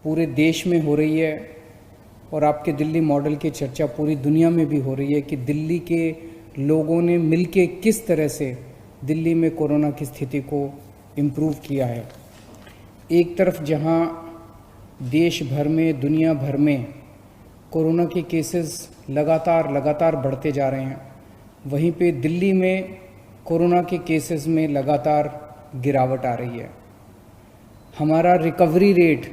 पूरे देश में हो रही है और आपके दिल्ली मॉडल की चर्चा पूरी दुनिया में भी हो रही है कि दिल्ली के लोगों ने मिलके किस तरह से दिल्ली में कोरोना की स्थिति को इम्प्रूव किया है। एक तरफ जहां देश भर में, दुनिया भर में कोरोना के केसेस लगातार बढ़ते जा रहे हैं, वहीं पे दिल्ली में कोरोना के केसेस में लगातार गिरावट आ रही है। हमारा रिकवरी रेट,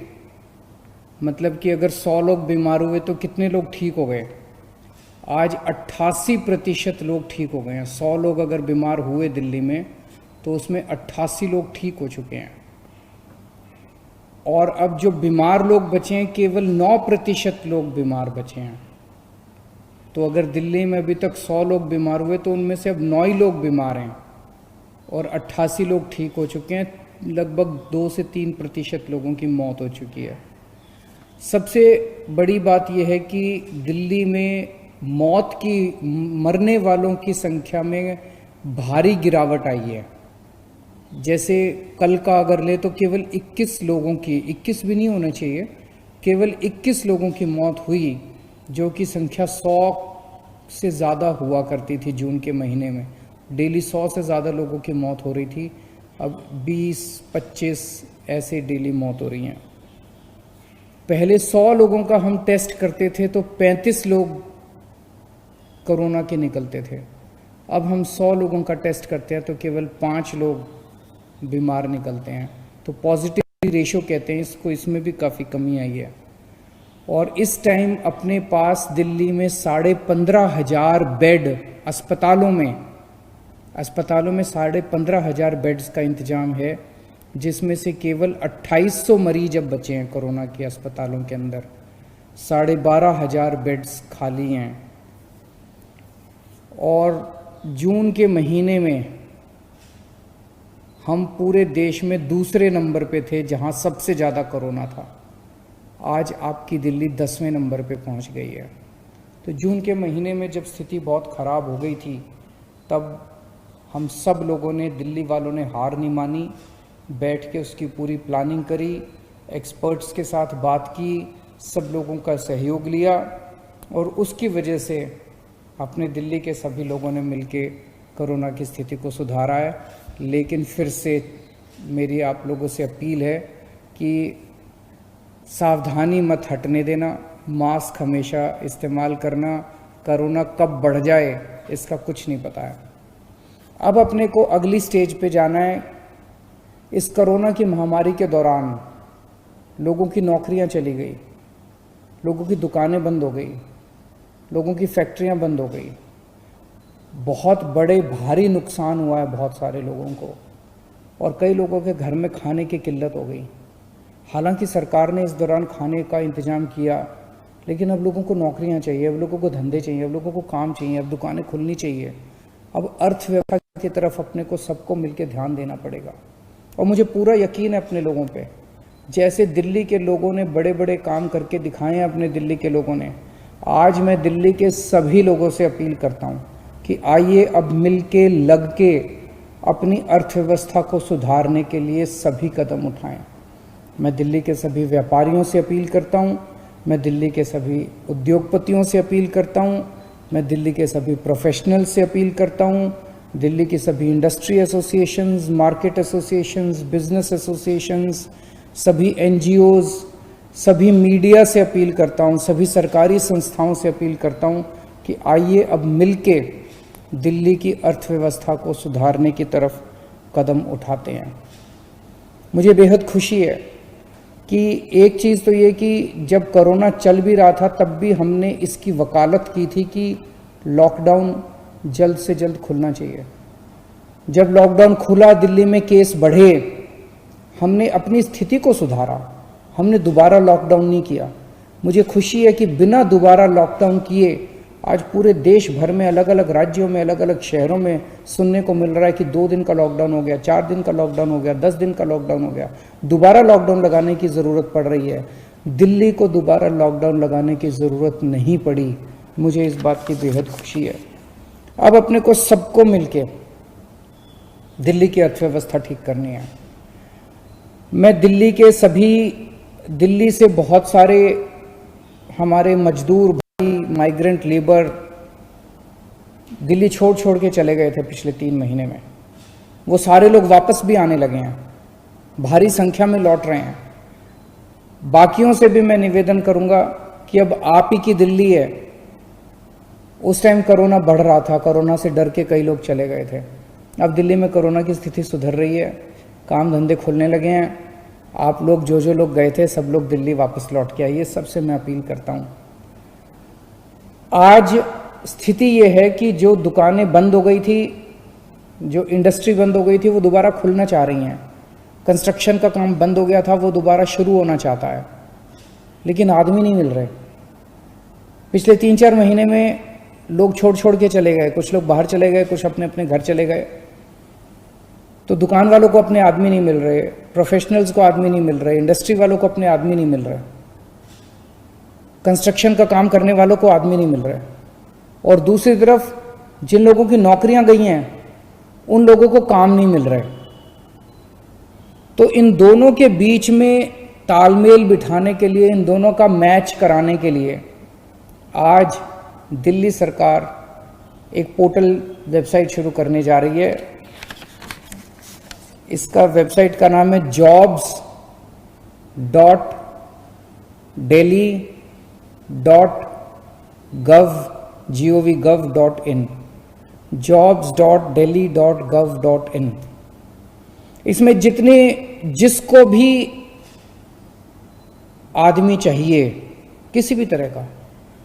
मतलब कि अगर 100 लोग बीमार हुए तो कितने लोग ठीक हो गए, आज 88% लोग ठीक हो गए हैं। 100 लोग अगर बीमार हुए दिल्ली में तो उसमें 88 लोग ठीक हो चुके हैं। और अब जो बीमार लोग बचे हैं, केवल 9% लोग बीमार बचे हैं। तो अगर दिल्ली में अभी तक 100 लोग बीमार हुए तो उनमें से अब 9 ही लोग बीमार हैं और 88 लोग ठीक हो चुके हैं। लगभग 2 से 3% लोगों की मौत हो चुकी है। सबसे बड़ी बात यह है कि दिल्ली में मरने वालों की संख्या में भारी गिरावट आई है। जैसे कल का अगर ले तो केवल 21 लोगों की, 21 भी नहीं होना चाहिए, केवल 21 लोगों की मौत हुई, जो कि संख्या 100 से ज़्यादा हुआ करती थी जून के महीने में। डेली 100 से ज़्यादा लोगों की मौत हो रही थी, अब 20-25 ऐसे डेली मौत हो रही हैं। पहले 100 लोगों का हम टेस्ट करते थे तो 35 लोग कोरोना के निकलते थे। अब हम 100 लोगों का टेस्ट करते हैं तो केवल 5 लोग बीमार निकलते हैं। तो पॉजिटिव रेशो कहते हैं इसको, इसमें भी काफ़ी कमी आई है। और इस टाइम अपने पास दिल्ली में 15,500 बेड अस्पतालों में 15,500 बेड्स का इंतजाम है, जिसमें से केवल 2800 मरीज अब बचे हैं कोरोना के अस्पतालों के अंदर। 12,500 बेड्स खाली हैं। और जून के महीने में हम पूरे देश में दूसरे नंबर पे थे जहां सबसे ज़्यादा कोरोना था। आज आपकी दिल्ली 10वें नंबर पे पहुंच गई है। तो जून के महीने में जब स्थिति बहुत ख़राब हो गई थी, तब हम सब लोगों ने, दिल्ली वालों ने हार नहीं मानी, बैठ के उसकी पूरी प्लानिंग करी, एक्सपर्ट्स के साथ बात की, सब लोगों का सहयोग लिया और उसकी वजह से अपने दिल्ली के सभी लोगों ने मिलके कोरोना की स्थिति को सुधारा है। लेकिन फिर से मेरी आप लोगों से अपील है कि सावधानी मत हटने देना, मास्क हमेशा इस्तेमाल करना। कोरोना कब बढ़ जाए इसका कुछ नहीं पता है। अब अपने को अगली स्टेज पे जाना है। इस कोरोना की महामारी के दौरान लोगों की नौकरियां चली गई, लोगों की दुकानें बंद हो गई, लोगों की फैक्ट्रियां बंद हो गई। बहुत बड़े भारी नुकसान हुआ है बहुत सारे लोगों को, और कई लोगों के घर में खाने की किल्लत हो गई। हालांकि सरकार ने इस दौरान खाने का इंतजाम किया, लेकिन अब लोगों को नौकरियां चाहिए, अब लोगों को धंधे चाहिए, अब लोगों को काम चाहिए, अब दुकानें खुलनी चाहिए। अब अर्थव्यवस्था की तरफ अपने को सबको मिलकर ध्यान देना पड़ेगा। और मुझे पूरा यकीन है अपने लोगों पे, जैसे दिल्ली के लोगों ने बड़े बड़े काम करके दिखाए हैं अपने दिल्ली के लोगों ने, आज मैं दिल्ली के सभी लोगों से अपील करता हूं कि आइए अब मिलके लग के अपनी अर्थव्यवस्था को सुधारने के लिए सभी कदम उठाएं। मैं दिल्ली के सभी व्यापारियों से अपील करता हूं, मैं दिल्ली के सभी उद्योगपतियों से अपील करता हूं, मैं दिल्ली के सभी प्रोफेशनल से अपील करता हूं, दिल्ली की सभी industry associations, market associations, business associations, सभी एनजीओज, सभी मीडिया से अपील करता हूं, सभी सरकारी संस्थाओं से अपील करता हूं कि आइए अब मिलके दिल्ली की अर्थव्यवस्था को सुधारने की तरफ कदम उठाते हैं। मुझे बेहद खुशी है कि एक चीज़ तो ये कि जब कोरोना चल भी रहा था तब भी हमने इसकी वकालत की थी कि लॉकडाउन जल्द से जल्द खुलना चाहिए। जब लॉकडाउन खुला, दिल्ली में केस बढ़े, हमने अपनी स्थिति को सुधारा, हमने दोबारा लॉकडाउन नहीं किया। मुझे खुशी है कि बिना दोबारा लॉकडाउन किए आज पूरे देश भर में, अलग अलग राज्यों में, अलग अलग शहरों में सुनने को मिल रहा है कि 2 दिन का लॉकडाउन हो गया, 4 दिन का लॉकडाउन हो गया, 10 दिन का लॉकडाउन हो गया। दोबारा लॉकडाउन लगाने की ज़रूरत पड़ रही है। दिल्ली को दोबारा लॉकडाउन लगाने की ज़रूरत नहीं पड़ी। मुझे इस बात की बेहद खुशी है। अब अपने को सबको मिलके दिल्ली की अर्थव्यवस्था ठीक करनी है। मैं दिल्ली के सभी दिल्ली से बहुत सारे हमारे मजदूर भाई, माइग्रेंट लेबर दिल्ली छोड़ छोड़ के चले गए थे पिछले 3 महीने में। वो सारे लोग वापस भी आने लगे हैं, भारी संख्या में लौट रहे हैं। बाकियों से भी मैं निवेदन करूंगा कि अब आप ही की दिल्ली है। उस टाइम कोरोना बढ़ रहा था, कोरोना से डर के कई लोग चले गए थे। अब दिल्ली में कोरोना की स्थिति सुधर रही है, काम धंधे खुलने लगे हैं। आप लोग जो लोग गए थे सब लोग दिल्ली वापस लौट के आइए, सबसे मैं अपील करता हूं। आज स्थिति ये है कि जो दुकानें बंद हो गई थी, जो इंडस्ट्री बंद हो गई थी, वो दोबारा खुलना चाह रही हैं। कंस्ट्रक्शन का काम बंद हो गया था, वो दोबारा शुरू होना चाहता है, लेकिन आदमी नहीं मिल रहे। पिछले 3-4 महीने में लोग छोड़ छोड़ के चले गए, कुछ लोग बाहर चले गए, कुछ अपने अपने घर चले गए। तो दुकान वालों को अपने आदमी नहीं मिल रहे, प्रोफेशनल्स को आदमी नहीं मिल रहे, इंडस्ट्री वालों को अपने आदमी नहीं मिल रहे, कंस्ट्रक्शन का काम करने वालों को आदमी नहीं मिल रहे। और दूसरी तरफ जिन लोगों की नौकरियां गई हैं उन लोगों को काम नहीं मिल रहे। तो इन दोनों के बीच में तालमेल बिठाने के लिए, इन दोनों का मैच कराने के लिए आज दिल्ली सरकार एक पोर्टल वेबसाइट शुरू करने जा रही है। इसका वेबसाइट का नाम है jobs.delhi.gov.in jobs.delhi.gov.in। इसमें जिसको भी आदमी चाहिए किसी भी तरह का,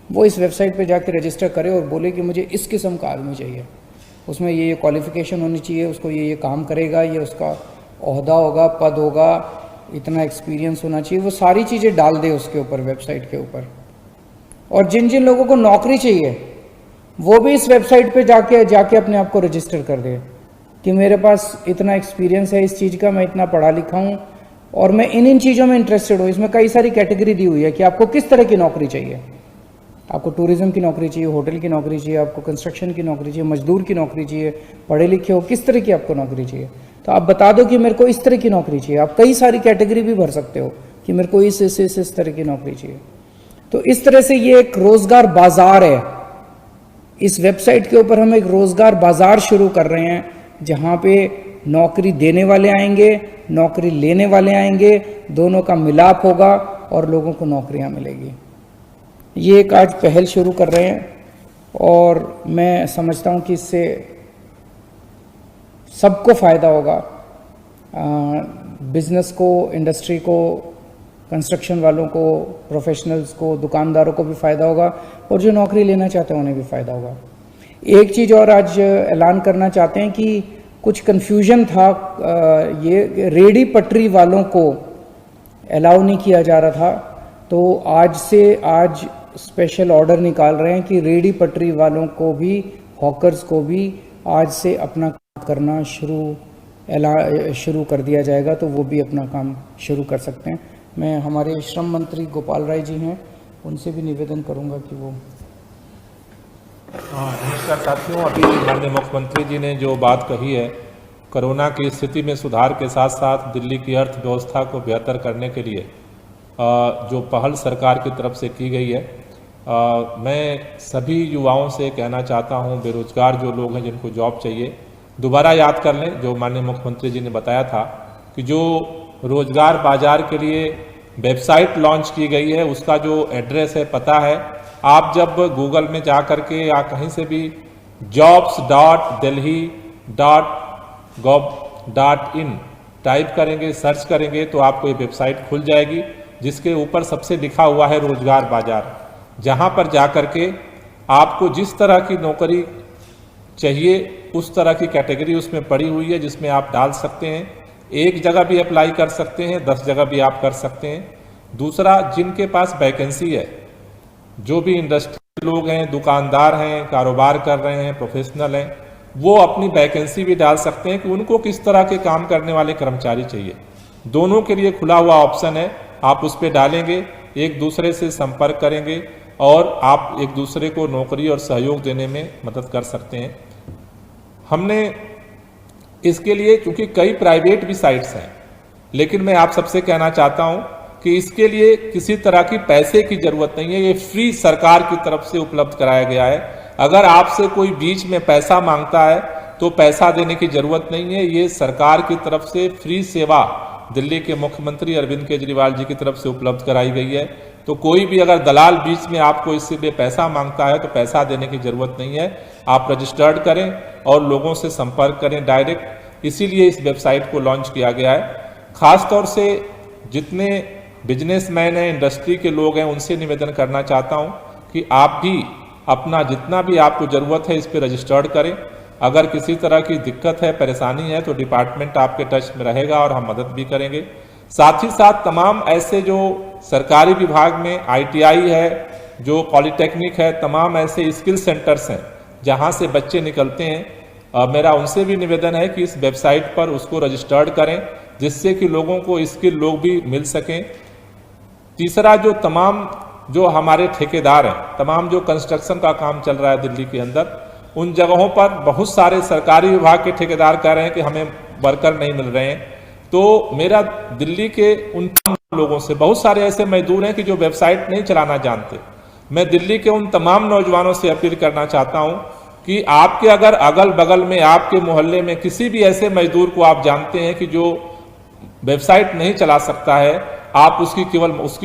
वो इस वेबसाइट पे जाके रजिस्टर करे और बोले कि मुझे इस किस्म का आदमी चाहिए, उसमें ये क्वालिफिकेशन होनी चाहिए, उसको ये काम करेगा, ये उसका ओहदा होगा, पद होगा, इतना एक्सपीरियंस होना चाहिए। वो सारी चीज़ें डाल दे उसके ऊपर, वेबसाइट के ऊपर। और जिन जिन लोगों को नौकरी चाहिए वो भी इस वेबसाइट पे जाके अपने आप को रजिस्टर कर दे कि मेरे पास इतना एक्सपीरियंस है इस चीज़ का, मैं इतना पढ़ा लिखा हूँ और मैं इन चीज़ों में इंटरेस्टेड हूँ। इसमें कई सारी कैटेगरी दी हुई है कि आपको किस तरह की नौकरी चाहिए। आपको टूरिज्म की नौकरी चाहिए, होटल की नौकरी चाहिए, आपको कंस्ट्रक्शन की नौकरी चाहिए, मजदूर की नौकरी चाहिए, पढ़े लिखे हो, किस तरह की आपको नौकरी चाहिए। तो आप बता दो कि मेरे को इस तरह की नौकरी चाहिए। आप कई सारी कैटेगरी भी भर सकते हो कि मेरे को इस तरह की नौकरी चाहिए। तो इस तरह से ये एक रोजगार बाजार है। इस वेबसाइट के ऊपर हम एक रोजगार बाजार शुरू कर रहे हैं, जहां पे नौकरी देने वाले आएंगे, नौकरी लेने वाले आएंगे, दोनों का मिलाप होगा और लोगों को नौकरियां मिलेगी। ये एक आज पहल शुरू कर रहे हैं और मैं समझता हूं कि इससे सबको फ़ायदा होगा, बिजनेस को, इंडस्ट्री को, कंस्ट्रक्शन वालों को, प्रोफेशनल्स को, दुकानदारों को भी फ़ायदा होगा और जो नौकरी लेना चाहते हैं उन्हें भी फ़ायदा होगा। एक चीज़ और आज ऐलान करना चाहते हैं कि कुछ कन्फ्यूजन था, ये रेडी पटरी वालों को अलाउ नहीं किया जा रहा था, तो आज स्पेशल ऑर्डर निकाल रहे हैं कि रेडी पटरी वालों को भी, हॉकर्स को भी आज से अपना काम करना शुरू कर दिया जाएगा, तो वो भी अपना काम शुरू कर सकते हैं। मैं हमारे श्रम मंत्री गोपाल राय जी हैं, उनसे भी निवेदन करूंगा कि वो। नमस्कार साथियों, अभी माननीय मुख्यमंत्री जी ने जो बात कही है, कोरोना की स्थिति में सुधार के साथ साथ दिल्ली की अर्थव्यवस्था को बेहतर करने के लिए जो पहल सरकार की तरफ से की गई है, मैं सभी युवाओं से कहना चाहता हूं, बेरोजगार जो लोग हैं जिनको जॉब चाहिए, दोबारा याद कर लें जो माननीय मुख्यमंत्री जी ने बताया था कि जो रोजगार बाजार के लिए वेबसाइट लॉन्च की गई है, उसका जो एड्रेस है, पता है, आप जब गूगल में जा करके या कहीं से भी jobs.delhi.gov.in टाइप करेंगे, सर्च करेंगे, तो आपको ये वेबसाइट खुल जाएगी जिसके ऊपर सबसे लिखा हुआ है रोजगार बाजार। जहां पर जा करके आपको जिस तरह की नौकरी चाहिए उस तरह की कैटेगरी उसमें पड़ी हुई है, जिसमें आप डाल सकते हैं। एक जगह भी अप्लाई कर सकते हैं, 10 जगह भी आप कर सकते हैं। दूसरा, जिनके पास वैकेंसी है, जो भी इंडस्ट्री लोग हैं, दुकानदार हैं, कारोबार कर रहे हैं, प्रोफेशनल हैं, वो अपनी वैकेंसी भी डाल सकते हैं कि उनको किस तरह के काम करने वाले कर्मचारी चाहिए। दोनों के लिए खुला हुआ ऑप्शन है, आप उस पर डालेंगे, एक दूसरे से संपर्क करेंगे और आप एक दूसरे को नौकरी और सहयोग देने में मदद कर सकते हैं। हमने इसके लिए, क्योंकि कई प्राइवेट भी साइट्स हैं, लेकिन मैं आप सबसे कहना चाहता हूं कि इसके लिए किसी तरह की पैसे की जरूरत नहीं है, ये फ्री सरकार की तरफ से उपलब्ध कराया गया है। अगर आपसे कोई बीच में पैसा मांगता है तो पैसा देने की जरूरत नहीं है, ये सरकार की तरफ से फ्री सेवा दिल्ली के मुख्यमंत्री अरविंद केजरीवाल जी की तरफ से उपलब्ध कराई गई है। तो कोई भी अगर दलाल बीच में आपको इसके लिए पैसा मांगता है तो पैसा देने की जरूरत नहीं है, आप रजिस्टर्ड करें और लोगों से संपर्क करें डायरेक्ट। इसीलिए इस वेबसाइट को लॉन्च किया गया है। खासतौर से जितने बिजनेसमैन हैं, इंडस्ट्री के लोग हैं, उनसे निवेदन करना चाहता हूं कि आप भी अपना जितना भी आपको जरूरत है इस पर रजिस्टर्ड करें। अगर किसी तरह की दिक्कत है, परेशानी है तो डिपार्टमेंट आपके टच में रहेगा और हम मदद भी करेंगे। साथ ही साथ तमाम ऐसे जो सरकारी विभाग में ITI है, जो पॉलिटेक्निक है, तमाम ऐसे स्किल सेंटर्स हैं जहां से बच्चे निकलते हैं, मेरा उनसे भी निवेदन है कि इस वेबसाइट पर उसको रजिस्टर्ड करें, जिससे कि लोगों को स्किल लोग भी मिल सकें। तीसरा, जो हमारे ठेकेदार हैं, तमाम जो कंस्ट्रक्शन का काम चल रहा है दिल्ली के अंदर, उन जगहों पर बहुत सारे सरकारी विभाग के ठेकेदार कह रहे हैं कि हमें वर्कर नहीं मिल रहे हैं। तो मेरा दिल्ली के उन लोगों से, बहुत सारे ऐसे मजदूर हैं कि जो वेबसाइट नहीं चलाना जानते, मैं दिल्ली के उन तमाम नौजवानों से अपील करना चाहता हूं कि आपके अगर अगल बगल में, आपके मोहल्ले में किसी भी ऐसे मजदूर को आप जानते हैं कि जो वेबसाइट नहीं चला सकता है, आप उसकी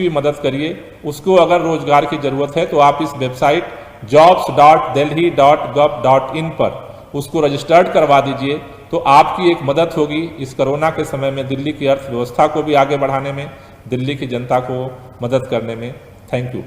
भी मदद करिए। उसको अगर रोजगार की जरूरत है तो आप इस वेबसाइट jobs.delhi.gov.in पर उसको रजिस्टर्ड करवा दीजिए, तो आपकी एक मदद होगी इस कोरोना के समय में दिल्ली की अर्थव्यवस्था को भी आगे बढ़ाने में, दिल्ली की जनता को मदद करने में। Thank you.